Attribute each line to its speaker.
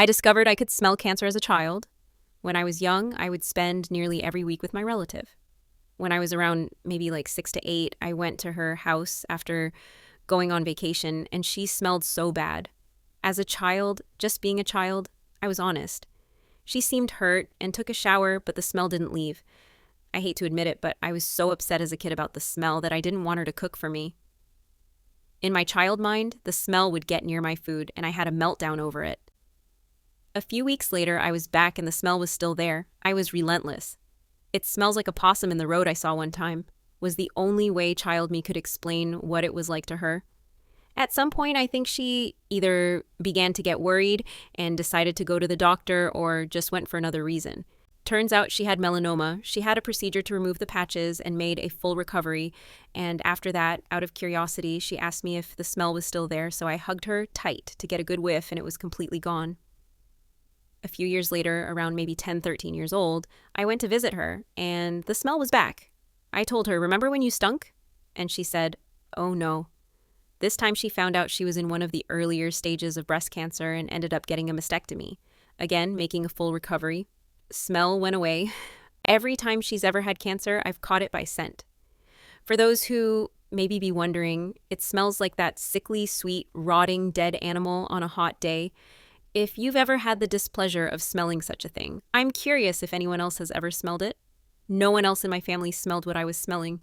Speaker 1: I discovered I could smell cancer as a child. When I was young, I would spend nearly every week with my relative. When I was around maybe like 6 to 8, I went to her house after going on vacation, and she smelled so bad. As a child, just being a child, I was honest. She seemed hurt and took a shower, but the smell didn't leave. I hate to admit it, but I was so upset as a kid about the smell that I didn't want her to cook for me. In my child mind, the smell would get near my food, and I had a meltdown over it. A few weeks later, I was back and the smell was still there. I was relentless. "It smells like a possum in the road I saw one time," was the only way child me could explain what it was like to her. At some point, I think she either began to get worried and decided to go to the doctor or just went for another reason. Turns out she had melanoma. She had a procedure to remove the patches and made a full recovery. And after that, out of curiosity, she asked me if the smell was still there, so I hugged her tight to get a good whiff, and it was completely gone. A few years later, around maybe 10, 13 years old, I went to visit her, and the smell was back. I told her, "Remember when you stunk?" And she said, "Oh no." This time she found out she was in one of the earlier stages of breast cancer and ended up getting a mastectomy. Again, making a full recovery. Smell went away. Every time she's ever had cancer, I've caught it by scent. For those who maybe be wondering, it smells like that sickly, sweet, rotting, dead animal on a hot day. If you've ever had the displeasure of smelling such a thing, I'm curious if anyone else has ever smelled it. No one else in my family smelled what I was smelling.